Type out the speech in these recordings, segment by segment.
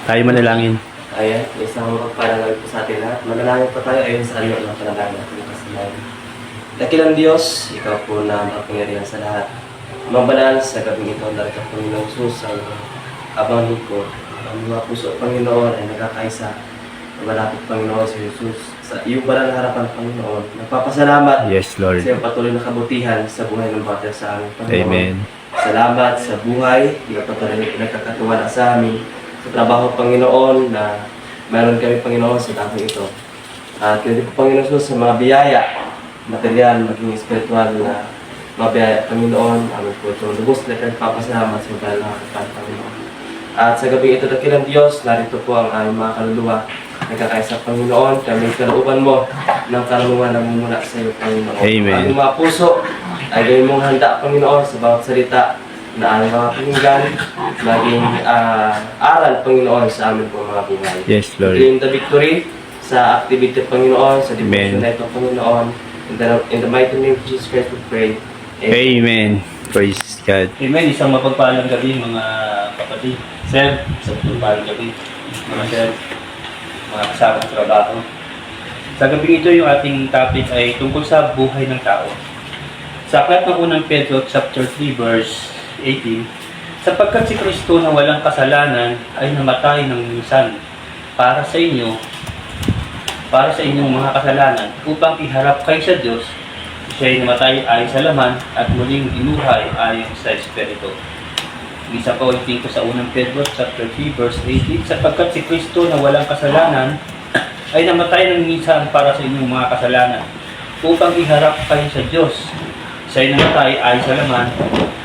Tayo manalangin. Ayan, isang magparangal po sa atin lahat. Manalangin po tayo ayon sa ano ng panalangin natin kasalanan. Dakilang Diyos, Ikaw po na makapangyarihan sa lahat. Amang banal sa gabing ito, dahil ka Panginoong Jesus ang abang lingkod. Ang mga puso, Panginoon, ay nagkakaisa. Malapit, Panginoon, si Jesus. Sa iyong banal na harapan, Panginoon. Nagpapasalamat Yes, Lord. sa iyong patuloy na kabutihan sa buhay ng bata sa amin, Panginoon. Amen. Salamat sa buhay, iyong patuloy na pinagkakatuwala sa amin. Sa trabaho, Panginoon, na mayroon kami, Panginoon, sa taong ito. At hindi po, Panginoon Jesus, sa mga biyaya, material, maging spiritual na mga biyaya, Panginoon, amin po ito. Lubos na pinagpapasalamat sa mga nakakatan, Panginoon. At sa gabi ito, dakilang Diyos, narito po ang aming mga kaluluwa. Nagkakaisa, Panginoon, kami kalooban mo ng karunungan na mumula sa iyo, Panginoon. Amen. Ang mga puso ay gawin mong handa, Panginoon, sa bawat salita na aming mga pininggan, maging aral, Panginoon, sa amin po mga buhay. Yes, Lord. Claim the victory sa activity, Panginoon, sa devotion Amen. na ito, Panginoon. In the mighty name of Jesus Christ, we pray. Amen. Praise God. Amen. Isang mapagpalang gabi mga kapatid. Sir, isang mapagpalang gabi. Mga sir, mga kasamang trabaho. Sa gabi ito yung ating topic ay tungkol sa buhay ng tao. Sa aklat ng unang Pedro chapter 3 verse 18, sapagkat si Kristo na walang kasalanan ay namatay ng minsan para sa inyo, para sa inyong mga kasalanan, upang iharap kayo sa Diyos. Siya ay namatay ayon sa laman at muling inuhay ayon sa Espiritu. Isa pa ulitin ko sa unang Pedro chapter 3 verse 18, sapagkat si Kristo na walang kasalanan ay namatay ng minsan para sa inyong mga kasalanan, upang iharap kayo sa Diyos. Siya ay namatay ayon sa laman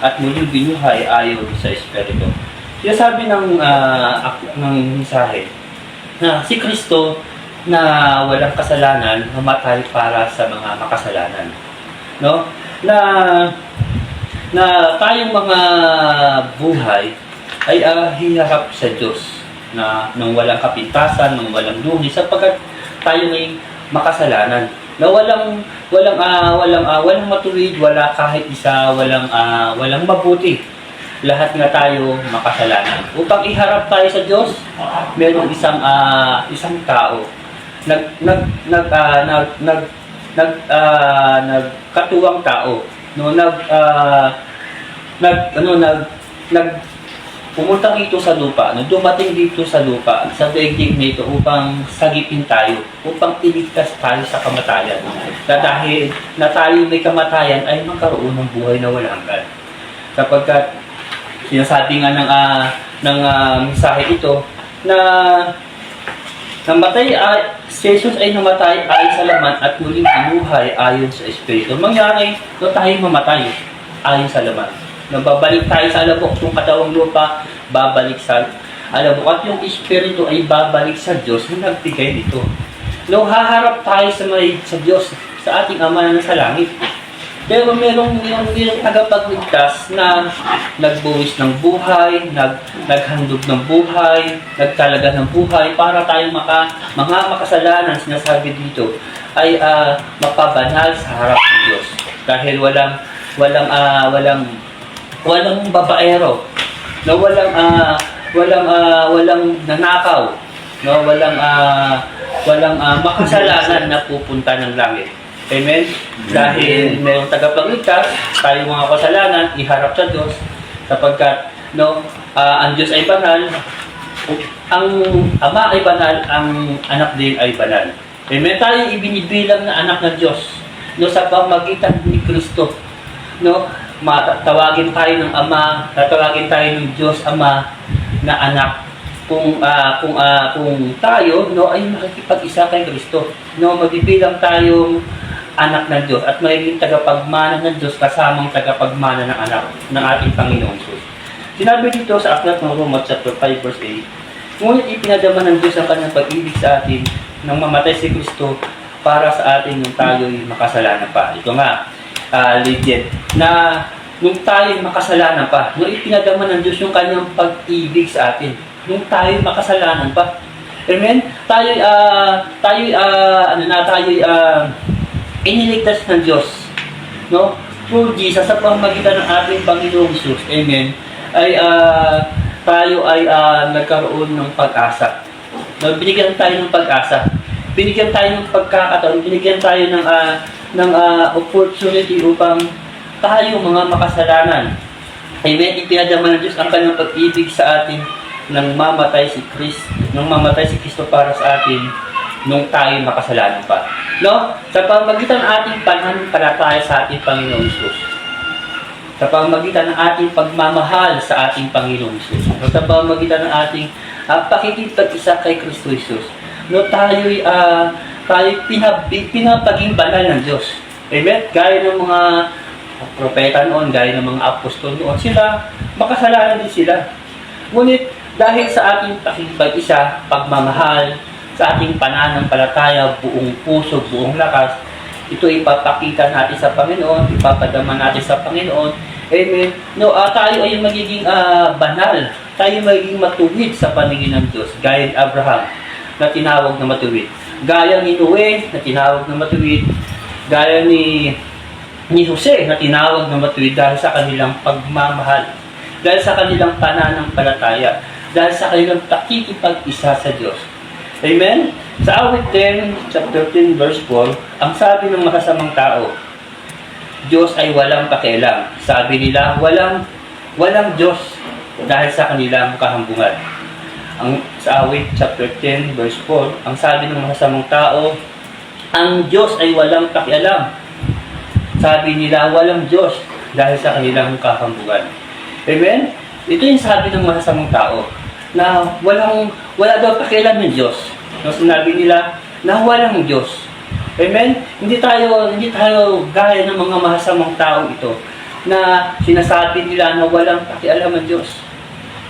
at muling binuhay ayon sa Espiritu. Sinasabi ng mensahe na si Kristo na walang kasalanan namatay para sa mga makasalanan. No? Na tayong mga buhay ay hiharap sa Diyos na nang walang kapintasan, nang walang luhi, sapagkat tayo ay makasalanan. Na walang matuwid, wala kahit isa, walang mabuti. Lahat nga tayo makasalanan. Upang iharap tayo sa Diyos, mayroong isang tao nagkatuwang tao, no, pumunta dito sa lupa, no, dumating dito sa lupa, sa daigdig nito upang sagipin tayo, upang iligtas tayo sa kamatayan. Dahil na tayo may kamatayan ay magkaroon ng buhay na walang hanggan. Sapagkat sinasabi nga ng mensahe ito na namatay si Jesus ay namatay ayon sa laman at muling binuhay ayon sa Espiritu. Mangyari na tayo mamatay ayon sa laman. Babalik tayo sa alabok, yung katawang lupa, babalik sa alabok. At yung Espiritu ay babalik sa Diyos na nagbigay nito. No, haharap tayo sa Diyos, sa ating Ama na sa langit. Pero merong tagapagligtas na nagbuwis ng buhay, naghandog ng buhay, nagtalaga ng buhay para tayong mga makasalanan, sinasabi dito, ay mapabanal sa harap ng Diyos. Dahil walang babaero, no, walang nanakaw, no, walang makasalanan na pupunta ng langit. Amen? Dahil mayroong tagapagligtas, tayo mga kasalanan, iharap sa Diyos, sapagkat ang Diyos ay banal, ang Ama ay banal, ang anak din ay banal. Amen? Tayo ibinibilang na anak ng Diyos, no, sa pamagitan ni Kristo. No? Tawagin tayo ng Ama, tatawagin tayo ng Diyos Ama na anak. Kung tayo, no, ay makikipag-isa kay Kristo, no, magbibilang tayong anak ng Diyos at magiging tagapagmana ng Diyos kasamang tagapagmana ng anak ng ating Panginoong Jesus. Sinabi dito sa aklat ng Roma chapter 5 verse 8, ngunit ipinadama ng Diyos ang kanyang pag-ibig sa atin nang mamatay si Kristo para sa atin nung tayo'y makasalanan pa. Ito nga, legend, na nung tayo'y makasalanan pa, nung ipinadama ng Diyos yung kanyang pag-ibig sa atin, nung tayo'y makasalanan pa. Amen? Tayo'y iniligtas ng Diyos, no? Through Jesus, sa pamamagitan ng ating Panginoong Jesus, amen, ay tayo ay nagkaroon ng pag-asa. No, binigyan tayo ng pag-asa. Binigyan tayo ng pagkakataon, binigyan tayo ng opportunity upang tayo mga makasalanan. Amen. Ipinadama ng Diyos ang kanyang pag-ibig sa atin nang mamatay si Kristo para sa atin nung tayo makasalanan pa. No? Sa pamamagitan ng ating pananampalataya sa ating Panginoong Hesus. Sa pamamagitan ng ating pagmamahal sa ating Panginoong Hesus. Sa pamamagitan ng ating pakikipag-isa kay Kristo Hesus. No, tayo'y pinapaging banal ng Diyos. Amen? Gaya ng mga propeta noon, gaya ng mga apostol noon, sila, makasalanan din sila. Ngunit, dahil sa ating pakikipag-isa, pagmamahal, sa ating pananampalataya, buong puso, buong lakas, ito ipapakita natin sa Panginoon, ipapadama natin sa Panginoon. Amen. No, tayo ay magiging banal, tayo magiging matuwid sa paningin ng Diyos, gaya ni Abraham na tinawag na matuwid, gaya ni Noe na tinawag na matuwid, gaya ni Jose na tinawag na matuwid dahil sa kanilang pagmamahal, dahil sa kanilang pananampalataya, dahil sa kanilang pakikipag-isa sa Diyos. Amen? Sa awit 10, chapter 10, verse 4, ang sabi ng makasamang tao, Diyos ay walang pakialam. Sabi nila, walang Diyos dahil sa kanilang kahambungan. Sa awit chapter 10, verse 4, ang sabi ng makasamang tao, ang Diyos ay walang pakialam. Sabi nila, walang Diyos dahil sa kanilang kahambungan. Amen? Ito yung sabi ng makasamang tao, na wala daw pakialam ng Diyos. No, sinabi nila na walang Diyos. Amen? Hindi tayo gaya ng mga mahasamang tao ito na sinasabi nila na walang pakialam ng Diyos.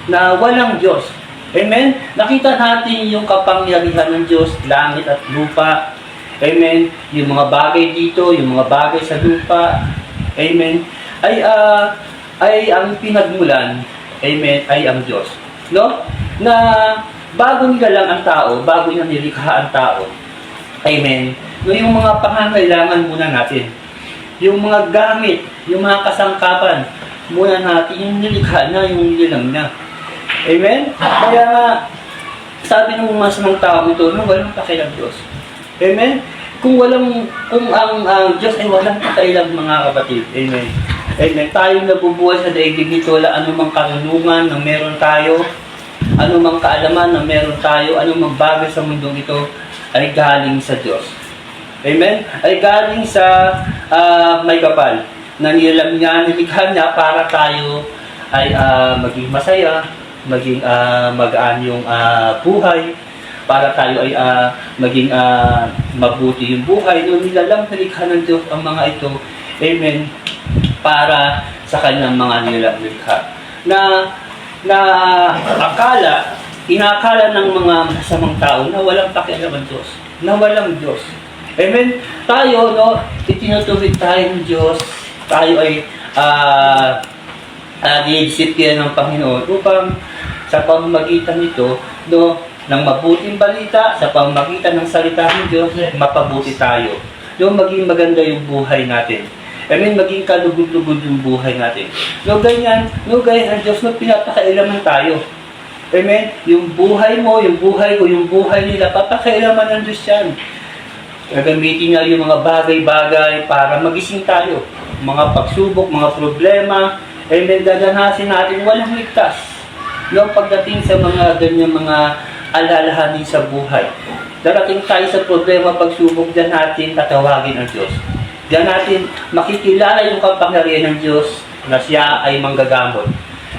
Na walang Diyos. Amen? Nakita natin yung kapangyarihan ng Diyos, langit at lupa. Amen? Yung mga bagay dito, yung mga bagay sa lupa. Amen? Ay ang pinagmulan, amen, ay ang Diyos. No? Na bago nilalang ang tao, bago niya nilikha ang tao. Amen. No, yung mga pangangailangan muna natin. Yung mga gamit, yung mga kasangkapan, muna natin yung nilikha na, yung nilang na. Amen? Kaya nga, sabi ng masamang tao ito, no, walang pakialam Diyos. Amen? Kung ang Diyos ay walang pakialam, mga kapatid. Amen. Amen. Tayong nabubuhay sa daigdig nito, wala anumang karunungan na meron tayo, anumang kaalaman na meron tayo, anumang bagay sa mundong ito ay galing sa Diyos. Amen? Ay galing sa may kapal na nilalang niya, nilikha niya para tayo ay maging masaya, maging magaan yung buhay, para tayo ay maging mabuti yung buhay. Noong nilalang nilikha ng Diyos ang mga ito, amen, para sa kanyang mga nilikha. Na inakala ng mga masamang tao na walang pakialam ang Diyos, na walang Diyos. Amen? Tayo, no, itinutuwid tayo ng Diyos, tayo ay dinidisiplina ng Panginoon upang sa pamamagitan nito, no, ng mabuting balita, sa pamamagitan ng salita ng Diyos, mapabuti tayo. No, maging maganda yung buhay natin. Amen, maging kalugod-lugod yung buhay natin. No, ganyan ang Diyos, no, pinapakailaman tayo. Amen, yung buhay mo, yung buhay ko, yung buhay nila, papakailaman ng Diyos yan. Gagamitin niya yung mga bagay-bagay para magising tayo. Mga pagsubok, mga problema, amen, dadanasin natin, walang ligtas. No, pagdating sa mga ganyan mga alalahanin sa buhay. Darating tayo sa problema, pagsubok, dyan natin tatawagin ang Diyos. Diyan natin makikilala yung kapangyarihan ng Diyos na siya ay manggagamot,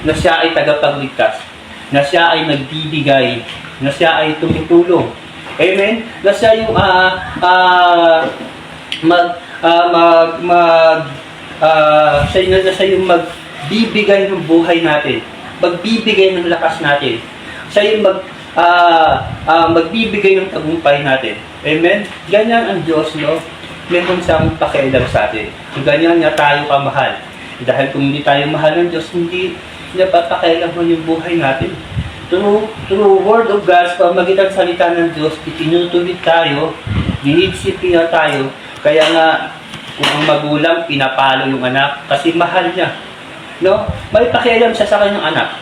na siya ay tagapagligtas, na siya ay nagbibigay, na siya ay tumutulong. Amen? Na siya yung siya yung magbibigay ng buhay natin, magbibigay ng lakas natin. Siya yung magbibigay ng tagumpay natin. Amen? Ganyan ang Diyos, no? Meron siyang pakialam sa atin. Kung ganyan niya tayo kamahal. Dahil kung hindi tayo mahal ng Diyos, hindi niya papakialaman yung buhay natin. Through Word of God, sa pamamagitan ng salita ng Diyos, itinutuloy tayo, dinidisiplina tayo. Kaya nga, kung ang magulang, pinapalo yung anak kasi mahal niya. No? May pakialam siya sa kanyang anak.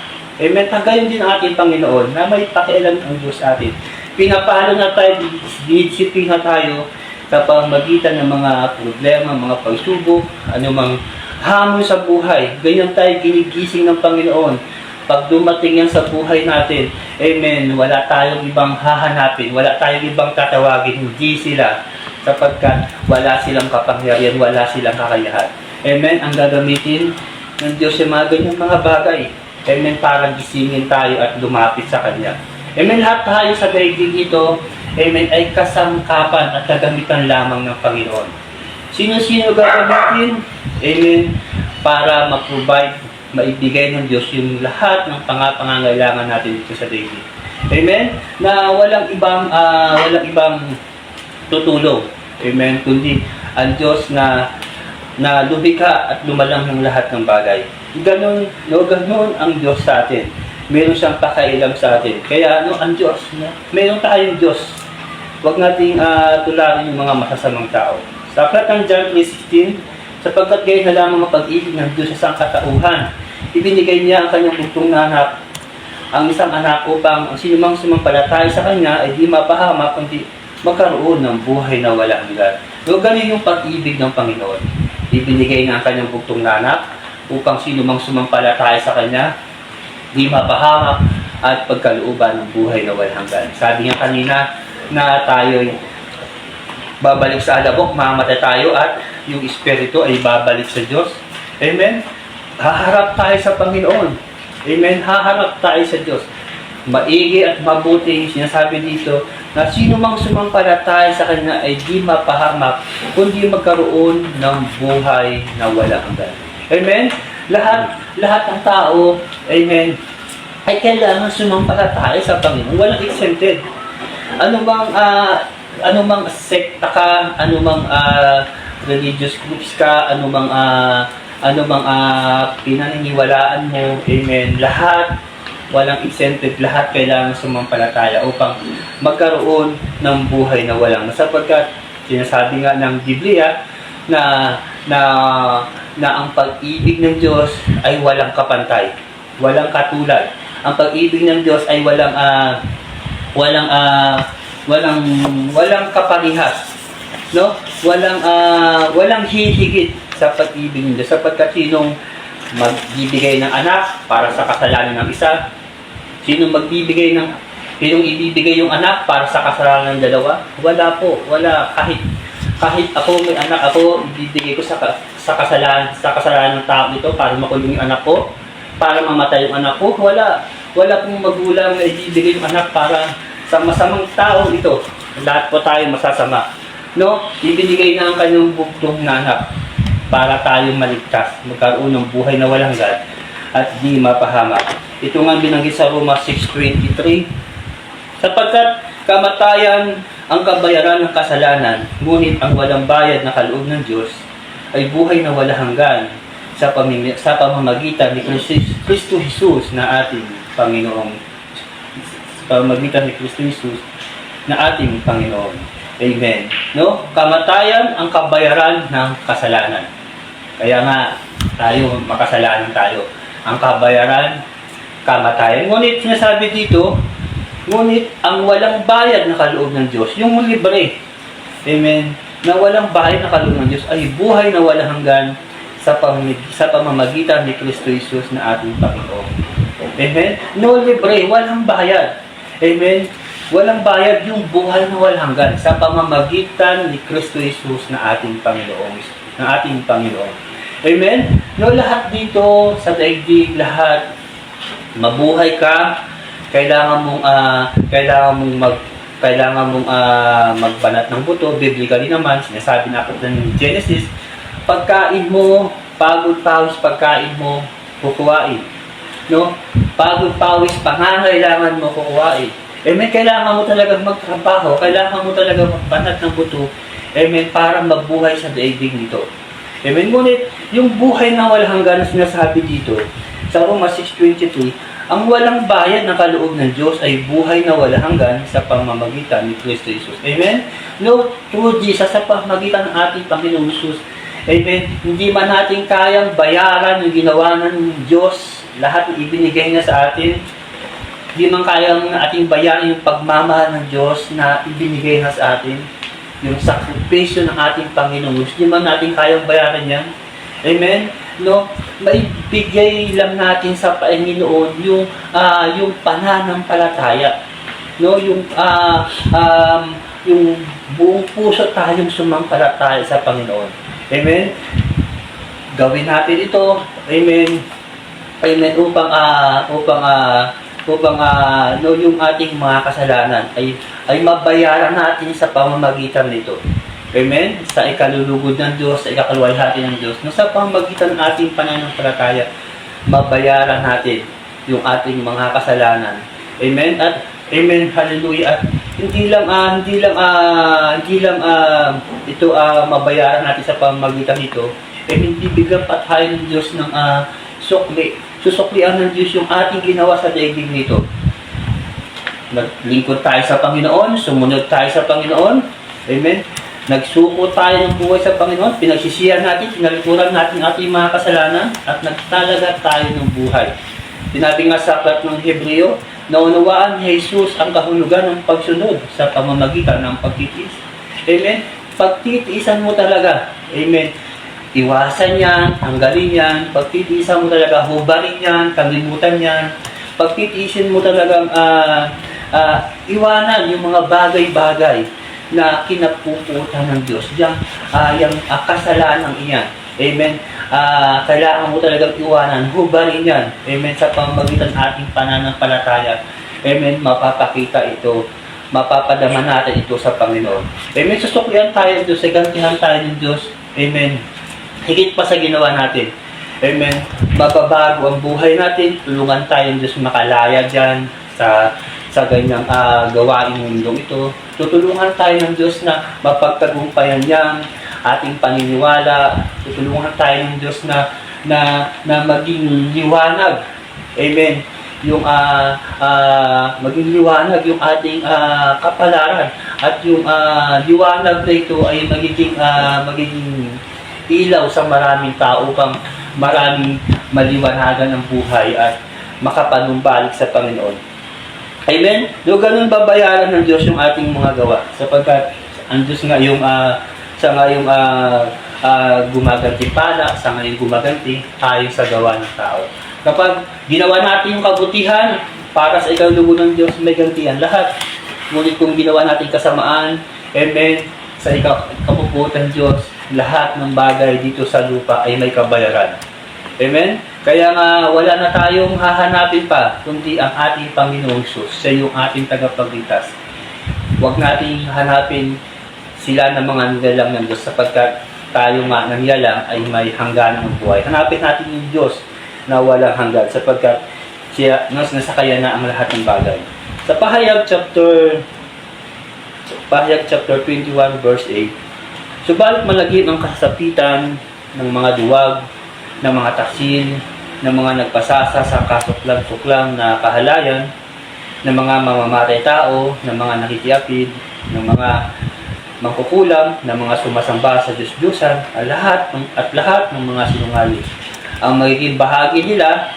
Amen. Gayon din ang ating Panginoon na may pakialam ang Diyos sa atin. Pinapalo na tayo, dinisiplina tayo sa pamamagitan ng mga problema, mga pagsubok, anumang hamon sa buhay. Ganyan tayo ginigising ng Panginoon. Pag dumating yan sa buhay natin, amen, wala tayong ibang hahanapin, wala tayong ibang tatawagin, hindi sila, sapagkat wala silang kapangyarihan, wala silang kakayahan. Amen. Ang gagamitin ng Diyos yung mga ganyang mga bagay. Amen. Para gisingin tayo at lumapit sa Kanya. Amen. Lahat tayo sa daigdig ito, amen, ay kasangkapan at kagamitan lamang ng Panginoon. Sino-sino gagamitin? Amen. Para ma-provide, maibigay ng Diyos yung lahat ng pangangailangan natin dito sa daigdig. Amen. Na walang ibang tutulong. Amen. Kundi ang Diyos na lumikha at lumalang ng lahat ng bagay. Ganon ang Diyos sa atin. Meron siyang pakailam sa atin. Kaya ang Diyos, meron tayong Diyos. Huwag nating tularin yung mga masasamang tao. Sa aklat ng John 3:16, sapagkat gayon na lamang ang pag-ibig ng Diyos sa sangkatauhan, ibinigay niya ang kanyang bugtong na anak, ang isang anak upang ang sinumang sumampalataya sa kanya ay di mapahamak kundi magkaroon ng buhay na walang hanggan. So, ganun yung pag-ibig ng Panginoon. Ibinigay ng kanyang bugtong na anak upang sino mang sumampalataya sa kanya di mapahamak at pagkalooban ng buhay na walang hanggan. Sabi niya kanina na tayo'y babalik sa alabok, mamamatay tayo at yung espiritu ay babalik sa Diyos. Amen? Haharap tayo sa Panginoon. Amen? Haharap tayo sa Diyos. Maigi at mabuti sinasabi dito na sino mang sumampalataya sa Kanya ay di mapahamak kundi magkaroon ng buhay na walang hanggan. Amen? Lahat ng tao, amen, ay kailangan sumampalataya sa Panginoon. Walang exempted. Anumang sekta ka, anumang religious groups ka, anumang pinaniniwalaan mo, amen, lahat, walang exempted, lahat kailangan sumampalataya upang magkaroon ng buhay na walang. Sapagkat sinasabi nga ng Biblia na ang pag-ibig ng Diyos ay walang kapantay, walang katulad. Ang pag-ibig ng Diyos ay walang kaparihas, no? Walang hihigit sa pag-ibig ng Diyos, sapagkat sinong magbibigay ng anak para sa kasalanan ng isa, sinong ibibigay yung anak para sa kasalanan ng dalawa? Wala po, wala. Kahit ako may anak, ako ibibigay ko sa kasalanan ng tao ito para makulong yung anak ko, para mamatay yung anak ko. Wala pong magulang na ibibigay yung anak para sa masamang tao ito. Lahat po tayo masasama. No? Ibinigay na ang kanyang bugtong na anak para tayong maligtas, magkaroon ng buhay na walang hanggan at di mapahamak. Ito nga binanggit sa Roma 6:23, sapagkat kamatayan ang kabayaran ng kasalanan, ngunit ang walang bayad na kaloob ng Diyos ay buhay na walang hanggan sa pamamagitan ni Kristo Jesus na ating Panginoon. Sa pamamagitan ni Kristo Jesus na ating Panginoon. Amen. No? Kamatayan ang kabayaran ng kasalanan. Kaya nga, tayo, makasalanan tayo. Ang kabayaran, kamatayan. Ngunit, sinasabi dito, ngunit ang walang bayad na kaloob ng Diyos, yung libre, amen, na walang bayad na kaloob ng Diyos ay buhay na walang hanggan sa pamamagitan ni Kristo Jesus na ating Panginoon. Amen? No libre, walang bayad. Amen? Walang bayad yung buhay na walang hanggan sa pamamagitan ni Kristo Jesus na ating Panginoon. Amen? No, lahat dito sa daigdig, lahat mabuhay ka, kailangan mong magbanat ng buto. Biblically naman, sinasabi na ako ng Genesis, pagkain mo, pagod-pawis, pagkain mo, kukuhain. No? Pagod-pawis, pangangailangan mo, kukuhain. Amen, kailangan mo talaga magtrabaho, kailangan mo talaga magbanat ng buto, amen, para mabuhay sa daigdig nito. Amen, ngunit yung buhay na walang hanggan na sinasabi dito, sa Roma 6:23, ang walang bayad na kaloob ng Diyos ay buhay na walang hanggan sa pamamagitan ni Kristo Jesus. Amen? No, through Jesus, sa pamamagitan ng ating Panginoon Jesus. Amen? Hindi man natin kayang bayaran yung ginawa ng Diyos lahat ng ibinigay niya sa atin. Di man kayang ating bayaran yung pagmamahal ng Diyos na ibinigay niya sa atin. Yung sakripisyo ng ating Panginoon. Di man natin kayang bayaran yan. Amen? No, maibigay lang natin sa Panginoon yung pananampalataya. No, yung buong puso tayong sumampalataya sa Panginoon. Amen. Gawin natin ito. Amen. Amen, upang yung ating mga kasalanan ay mabayaran natin sa pamamagitan nito. Amen? Sa ikalulugod ng Diyos, sa ikakalwalhati ng Diyos, na sa pamamagitan ng ating pananampalataya, mabayaran natin yung ating mga kasalanan. Amen? At amen, hallelujah. At hindi lang ito mabayaran natin sa pamamagitan nito. Hindi biglang patayin ng Diyos ng sukli. Susuklian ng Diyos yung ating ginawa sa daigdig nito. Naglingkod tayo sa Panginoon, sumunod tayo sa Panginoon. Amen? Nagsuko tayo ng buhay sa Panginoon, pinagsisihan natin, pinalikuran natin ating mga kasalanan, at nagtalaga tayo ng buhay. Sinabi nga sa aklat ng Hebreo, naunawaan ni Jesus ang kahulugan ng pagsunod sa pamamagitan ng pagtitiis. Amen? Pagtitiisan mo talaga. Amen? Iwasan yan, tanggalin yan, pagtitiisan mo talaga, hubarin yan, kalimutan yan. Pagtitiisin mo talagang iwanan yung mga bagay-bagay na kinapuputan ng Diyos. Diyan, yung kasalanan iyan. Amen. Kailangan mo talagang iwanan, hubarin yan. Amen. Sa pamamagitan ating pananampalataya. Amen. Mapapakita ito. Mapapadama natin ito sa Panginoon. Amen. Susuklian tayo ng Diyos. Gantihan tayo ng Diyos. Amen. Higit pa sa ginawa natin. Amen. Mababago ang buhay natin. Tulungan tayo ng Diyos makalaya dyan sa ganyang gawain mundong ito. Tutulungan tayo ng Diyos na mapagtagumpayan niyang ating paniniwala. Tutulungan tayo ng Diyos na maging liwanag. Amen. Yung maging liwanag yung ating kapalaran, at yung liwanag na ito ay magiging ilaw sa maraming tao upang maraming maliwanagan ng buhay at makapanumbalik sa Panginoon. Amen? Do ganun babayaran ng Diyos yung ating mga gawa, sapagkat ang Diyos nga yung gumaganti pala, sa ngayon gumaganti tayo sa gawa ng tao. Kapag ginawa natin yung kabutihan para sa ikalulugo ng Diyos, may gantihan lahat. Ngunit kung ginawa natin kasamaan, amen, sa kapuputan Diyos, lahat ng bagay dito sa lupa ay may kabayaran. Amen? Kaya nga wala na tayong hahanapin pa kundi ang ating Panginoong Jesus. Siya yung ating tagapagligtas. Huwag nating hanapin sila ng mga nilalang ng Diyos, sapagkat tayo nga ng nilalang ay may hanggan ng buhay. Hanapin natin yung Diyos na walang hanggan, sapagkat siya nasa kaya na ang lahat ng bagay. Sa Pahayag chapter 21 verse 8, subalit malagim ang kasapitan ng mga duwag, ng mga taksil, ng mga nagpasasa sa kasuklang-suklang na kahalayan, ng mga mamamatay tao, ng mga nakikiapid, ng mga mangkukulam, ng mga sumasamba sa Diyos-Diyosan, at lahat ng mga sinungaling. Ang magiging bahagi nila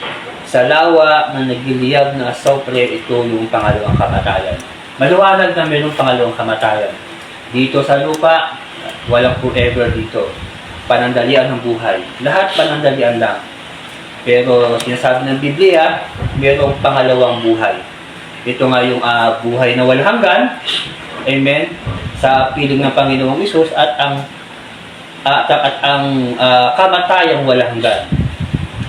sa lawa na nagliliyab na asopre, ito yung pangalawang kamatayan. Maliwanag na mayroong pangalawang kamatayan. Dito sa lupa, walang forever dito. Panandalian ng buhay. Lahat panandalian lang. Pero sinasabi ng Biblia, mayroong pangalawang buhay. Ito nga yung buhay na walang hanggan. Amen. Sa piling ng Panginoong Hesus at ang kamatayang walang hanggan.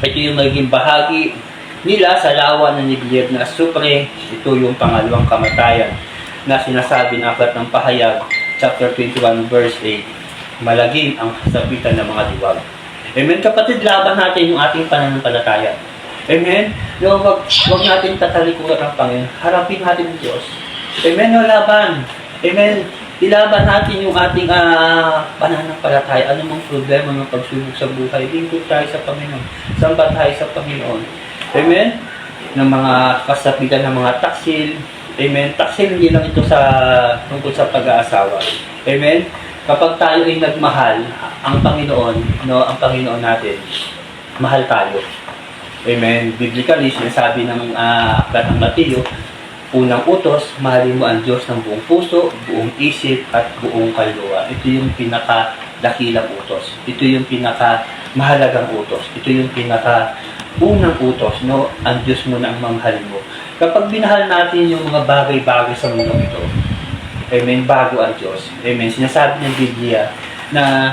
Ito yung magiging bahagi nila sa lawa na nigliyab na asupre. Ito yung pangalawang kamatayan na sinasabi ng aklat ng Pahayag chapter 21 verse 8. Malagim ang kasapitan ng mga diwag. Amen. Kapatid, laban natin yung ating pananampalataya. Amen. No, wag natin tatalikuran ang Panginoon. Harapin natin ang Diyos. Amen. No, laban. Amen. Ilaban natin yung ating pananampalataya. Ano mang problema ng pagsubok sa buhay, lingkod tayo sa Panginoon. Samba tayo sa Panginoon. Amen. Ng mga kasapitan ng mga taksil. Amen. Taksil hindi lang ito tungkol sa pag-aasawa. Amen. Kapag tayo ay nagmahal, ang Panginoon natin, mahal tayo. Amen. Biblically, sinasabi ng aklat ng Mateo, unang utos, mahalin mo ang Diyos ng buong puso, buong isip, at buong kaluluwa. Ito yung pinakadakilang utos. Ito yung pinakamahalagang utos. Ito yung unang utos, no? Ang Diyos mo na ang mamahalin mo. Kapag binahal natin yung mga bagay-bagay sa mundo ito, amen, bago ang Diyos. Amen. Sinasabi ng Biblia na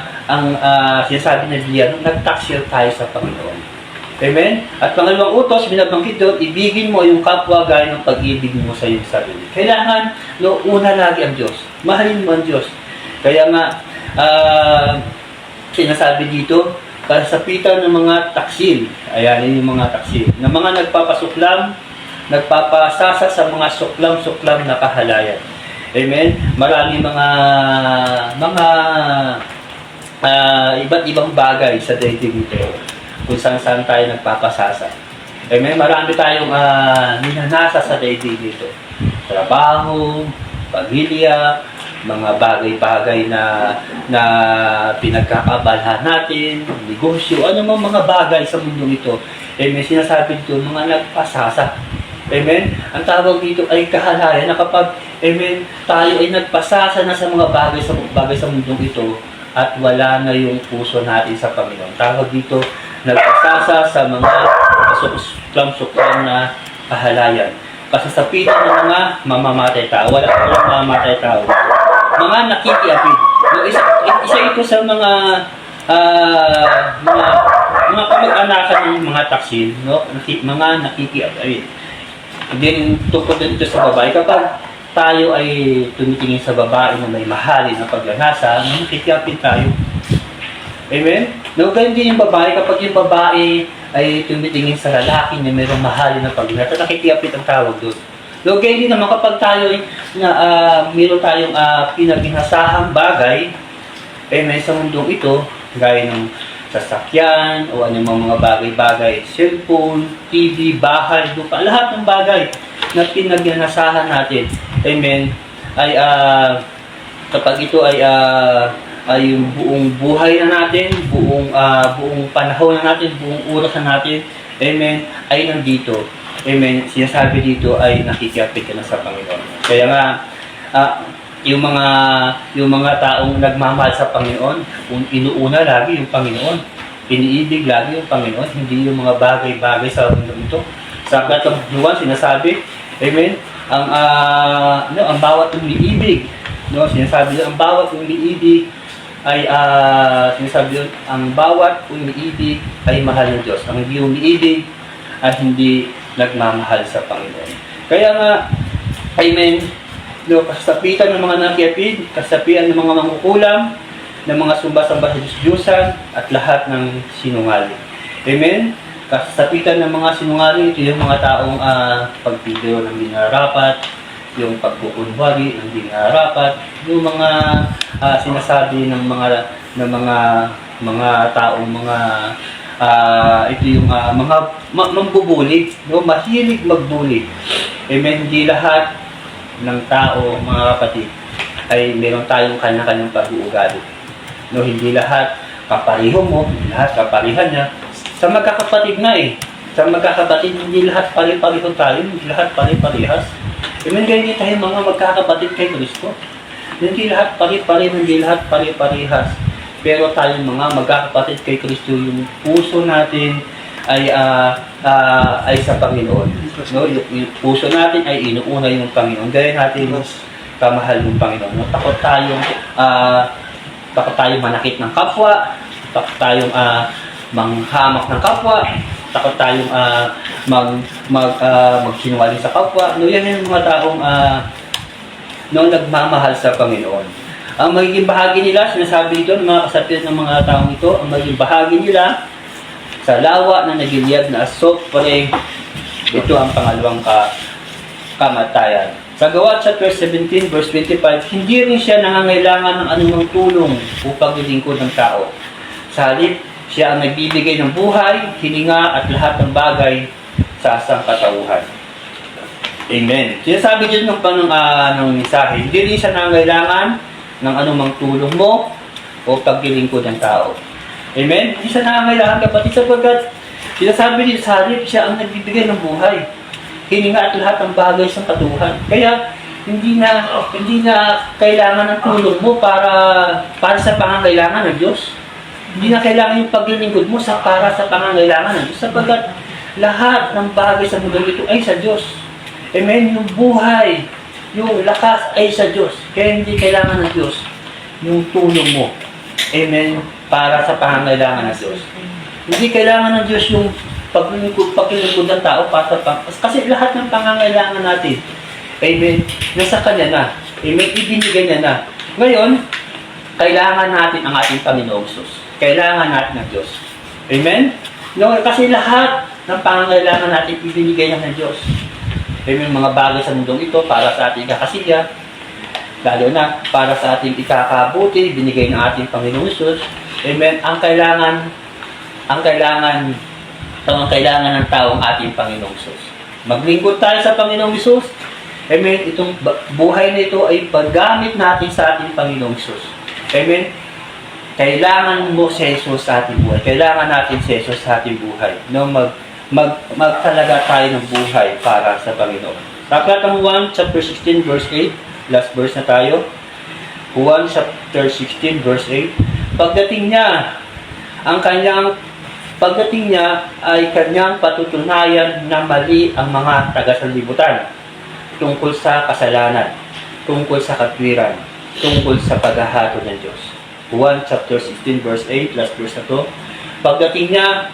sinasabi ng Biblia, nung nag-taksir tayo sa Panginoon. Amen? At pangalawang utos, binabanggit doon, ibigin mo yung kapwa gaya ng pag-ibig mo sa iyong sarili. Kailangan, no, una lagi ang Diyos. Mahalin mo ang Diyos. Kaya nga, sinasabi dito, kasapitan ng mga taksil, ayan, yun yung mga taksil, na mga nagpapasuklam, nagpapasasa sa mga suklam-suklam na kahalayan. Amen? Maraming mga iba't ibang bagay sa daigdig nito kung saan tayo nagpapasasa. Amen? Marami tayong ninanasa sa daigdig nito. Trabaho, pamilya, mga bagay-bagay na pinagkakabalhan natin, negosyo, ano mga bagay sa mundo ito. Amen? Sinasabi dito, mga nagpasasa. Amen? Ang tawag dito ay kahalayan na kapag, amen, tayo ay nagpasasa na sa mga bagay sa mundong ito at wala na yung puso natin sa Panginoon. Tawag dito, nagpasasa sa mga suklam-suklam na kahalayan. Pasasapitan ng mga mamamatay tao. Walang mamamatay tao. Mga nakikiapid. Isa ito sa mga kamag-anakan ng mga taksil, no? Mga nakikiapid. Din tungkol dito sa babae, kapag tayo ay tumitingin sa babae na may mahalin na paglanasa, nakikiapid tayo. Amen? No, ganyan din yung babae, kapag yung babae ay tumitingin sa lalaki na mayroong mahalin na paglanasa, nakikiapid ang tawag doon. No, ganyan din naman kapag tayo ay mayroon tayong pinaginasahang bagay, amen, sa mundong ito, gaya ng sasakyan o anumang mga bagay-bagay, cellphone, TV, bahay, lupa, lahat ng bagay na pinaghanasahan natin, amen, ay kapag ito ay yung buong buhay na natin, buong panahon na natin, buong oras na natin, amen, ay nandito, amen, sinasabi dito ay nakikiapit ka na sa Panginoon. Kaya nga, yung mga taong nagmamahal sa Panginoon, inuuna lagi yung Panginoon. Iniibig lagi yung Panginoon, hindi yung mga bagay-bagay sa mundo ito. Sa aklat ng Juan, sinasabi, amen, ang bawat umiibig, no, sinasabi doon, ang bawat umiibig ay sinasabi doon, ang bawat umiibig ay mahal ng Diyos. Ang hindi umiibig ay hindi nagmamahal sa Panginoon. Kaya nga, amen, no, kasapitan ng mga nakiapid, kasapian ng mga mangkukulam, ng mga sumba-samba sa Diyos-Diyusan, at lahat ng sinungaling. Amen? Kasapitan ng mga sinungaling, ito yung mga taong pagpidyo ng di nararapat, yung pagkukunwari ng di nararapat, yung mga sinasabi ng mga taong ito yung mga mambubuli, no? Mahilig magbuli. Amen? Hindi lahat ng tao, mga kapatid, ay meron tayong kanya-kanyang pag-uugali. No, hindi lahat kapariho mo, hindi lahat kaparihan niya. Sa magkakapatid na sa magkakapatid, hindi lahat pari-pariho tayo, hindi lahat pari-parihas. Amen, ganyan tayo mga magkakapatid kay Kristo. Hindi lahat pari-pariho, hindi lahat pari-parihas. Pero tayo mga magkakapatid kay Kristo, yung puso natin ay sa Panginoon. No, yung puso natin ay inuuna yung Panginoon. Gaya natin kamahal yung Panginoon. No, takot tayong manakit ng kapwa, takot tayong manghamak ng kapwa, takot tayong magsinungaling sa kapwa. No, yan yung mga taong nagmamahal sa Panginoon. Ang magiging bahagi nila, sinasabi dito ng mga kasapian ng mga taong ito, ang magiging bahagi nila sa lawa na nagiliad na asopre, ito ang pangalawang kamatayan. Sa Gawa chapter 17 verse 25, hindi rin siya nangangailangan ng anumang tulong upang ilingkod ng tao. Sa halip, siya ang nagbibigay ng buhay, hininga at lahat ng bagay sa sangkatauhan. Amen. Sinasabi din ng mensahe, hindi rin siya nangangailangan ng anumang tulong mo o paglilingkod ng tao. Amen? Hindi siya nangangailangan, kapatid, sapagkat Sinasabi ni sa halip, siya ang nagbibigay ng buhay. Hininga at lahat ng bagay sa katuhan. Kaya, hindi na kailangan ng tulong mo para sa pangangailangan ng Diyos. Hindi na kailangan yung paglilingkod mo para sa pangangailangan ng Diyos. Sapagkat lahat ng bagay sa mundo ito ay sa Diyos. Amen? Yung buhay, yung lakas ay sa Diyos. Kaya hindi kailangan ng Diyos yung tulong mo. Amen? Para sa pangangailangan ng Diyos. Hindi kailangan ng Diyos yung paglilingkod ng tao kasi lahat ng pangangailangan natin, amen, nasa Kanya na. Amen, ibinigay niya na. Ngayon, kailangan natin ang ating Panginoong Diyos. Kailangan natin ng Diyos. Amen? No, kasi lahat ng pangangailangan natin ibinigay niya ng Diyos. Amen, mga bagay sa mundong ito para sa ating kakasiya, lalo na para sa ating ikakabuti, binigay ng ating Panginoong Diyos. Amen, ang kailangan ng taong ating Panginoong Diyos. Maglingkod tayo sa Panginoong Diyos. Amen. Itong buhay na ito ay paggamit natin sa ating Panginoong Diyos. Amen. Kailangan mo si Jesus sa ating buhay. Kailangan natin si Jesus sa ating buhay. No, magtalaga tayo ng buhay para sa Panginoon. Aklatang 1 chapter 16 verse 8. Last verse na tayo. 1 chapter 16 verse 8. Pagdating niya ay kanyang patutunayan na mali ang mga taga-sanlibutan tungkol sa kasalanan, tungkol sa katwiran, tungkol sa paghahato ng Diyos. 1 chapter 16 verse 8, last verse na to. Pagdating niya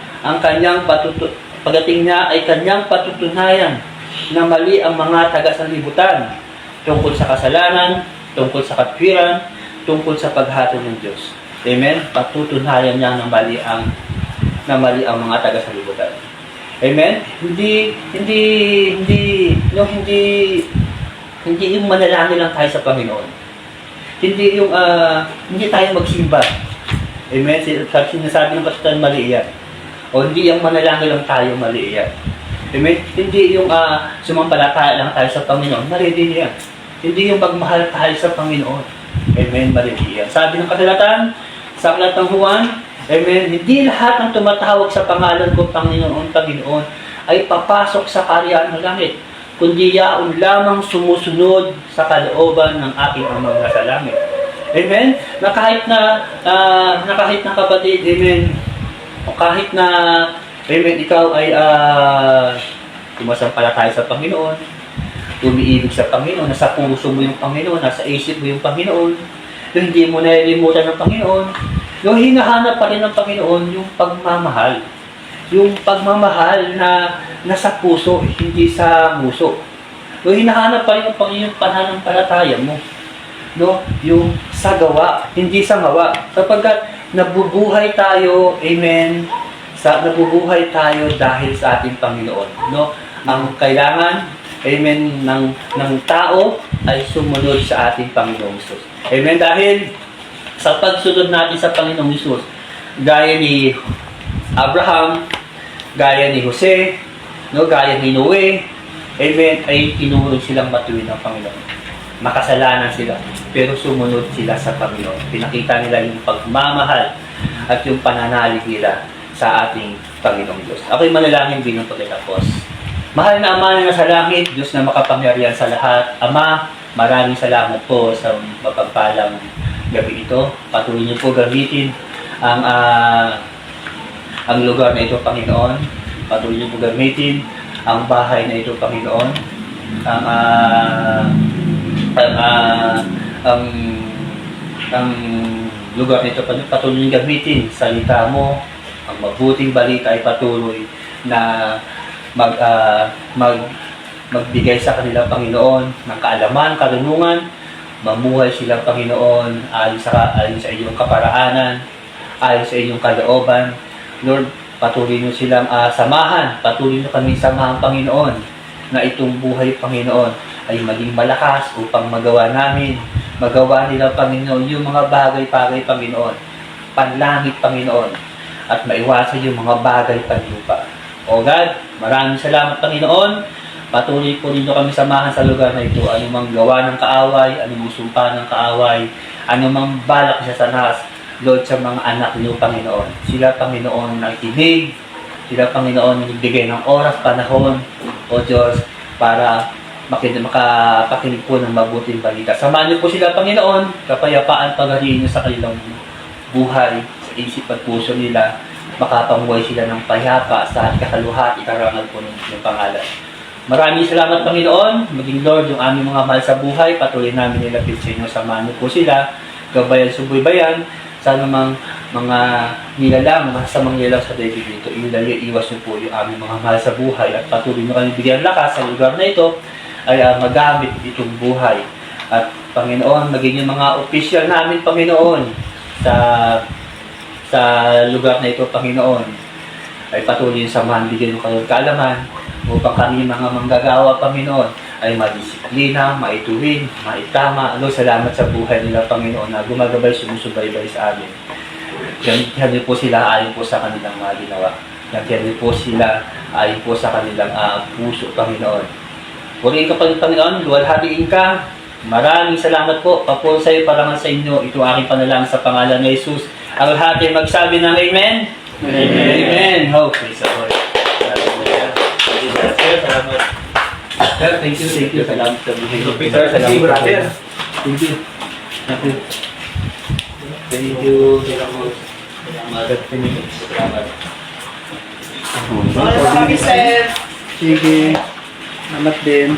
ay kanyang patutunayan na mali ang mga taga-sanlibutan tungkol sa kasalanan, tungkol sa katwiran, tungkol sa paghahato ng Diyos. Amen? Patutunayan niya na mali ang mga taga-sanlibutan. Amen? Hindi yung manalangin lang tayo sa Panginoon. Hindi tayo magsimba. Amen? Sinasabi ng Kasutan, mali yan. O hindi yung manalangin lang tayo, mali yan. Amen? Hindi yung sumampalataya lang tayo sa Panginoon, mali din yan. Hindi yung magmahal tayo sa Panginoon. Amen? Mali din yan. Sabi ng kasulatan, sa aklat ng Juan, amen, hindi lahat ng tumatawag sa pangalan ko, Panginoon, ay papasok sa kaharian ng langit, kundi yaon lamang sumusunod sa kalooban ng aking Amang nasa langit. Amen? Na kahit na kapatid, amen, o kahit na, amen, ikaw ay sumasampalataya sa Panginoon, umiibig sa Panginoon, nasa puso mo yung Panginoon, nasa isip mo yung Panginoon, hindi mo nalilimutan ng Panginoon, yung hinahanap pa rin ng Panginoon yung pagmamahal. Yung pagmamahal na nasa puso, hindi sa muso. Yung hinahanap pa rin ng Panginoon yung pananampalataya mo. No? Yung sa gawa, hindi sa ngawa. Sapagkat nabubuhay tayo, amen, nabubuhay tayo dahil sa ating Panginoon. No? Ang kailangan, amen, ng tao ay sumunod sa ating Panginoong Diyos. Amen, dahil sa pagsunod natin sa Panginoong Hesus, gaya ni Abraham, gaya ni Jose, no, gaya ni Noe, amen, ay tinuro silang matuwid ng Panginoon. Makasalanan sila, pero sumunod sila sa Panginoon. Pinakita nila yung pagmamahal at yung pananalig nila sa ating Panginoong Diyos. Ako'y manalangin bilang pagkatapos. Mahal na Ama na nasa langit, Diyos na makapangyarihan sa lahat. Ama, maraming salamat po sa mapagpalang gabi ito. Patuloy niyo po gamitin ang lugar na ito, Panginoon. Patuloy niyo po gamitin ang bahay na ito, Panginoon. Ang lugar na ito, patuloy niyo gamitin salita mo. Ang mabuting balita ay patuloy na magbigay sa kanila, Panginoon, ng kaalaman, karunungan. Mamuhay sila, Panginoon, ayon sa iyong kaparaanan, ayon sa iyong kalooban. Lord, patuloy niyo silang samahan, patuloy niyo kami samahan, Panginoon, na itong buhay, Panginoon, ay maging malakas upang magawa nila, Panginoon, yung mga bagay-bagay, Panginoon, panlangit, Panginoon, at maiwasan yung mga bagay panlupa. O God, maraming salamat, Panginoon. Patuloy po rin kami samahan sa lugar na ito. Anumang gawa ng kaaway, anumang sumpa ng kaaway, anumang balak sa sanas, Lord, sa mga anak niyo, Panginoon. Sila, Panginoon, nakikinig sila Panginoon nagbigay ng oras, panahon, o Diyos, para makapakinig po ng mabuting balita. Samahan niyo po sila Panginoon, kapayapaan pagaliin niyo sa kanilang buhay, sa isip at puso nila, makapamuhay sila ng payapa sa kakaluhat, ikarangal po ng inyong pangalan. Maraming salamat Panginoon, maging Lord, yung aming mga mahal sa buhay, patuloy namin nilapit sa inyo, samahan niyo po sila, gabayan, subaybayan, sa anumang mga nilalang, masamang nilalang sa daigdig dito, ilayo, iwas niyo po yung aming mga mahal sa buhay, at patuloy niyo kami bigyan lakas sa lugar na ito, ay magamit itong buhay. At Panginoon, maging yung mga opisyal namin, Panginoon, sa lugar na ito, Panginoon, ay patuloy yung samahan, bigyan mo kayo kaalaman, upang kami mga manggagawa, Panginoon, ay madisiplina, maituwid, maitama. Salamat sa buhay nila, Panginoon, na gumagabay, sumusubaybay sa amin. Ganyan din po sila ayon po sa kanilang mga ginawa. Ganyan din po sila ayon po sa kanilang puso, Panginoon. Purihin ka, Panginoon, luwalhatiin ka. Maraming salamat po. Papol sa iyo, parangal sa inyo. Ito aking panalangin sa pangalan ni Jesus. Ang lahat ay magsabi ng Amen. Amen. Amen. Oh, praise the Lord. Salamat. Sir, thank you. Salamat sa buhay. Sir, salamat. Thank you. Thank you. Salamat. Kami, sir. Sige. Salamat din.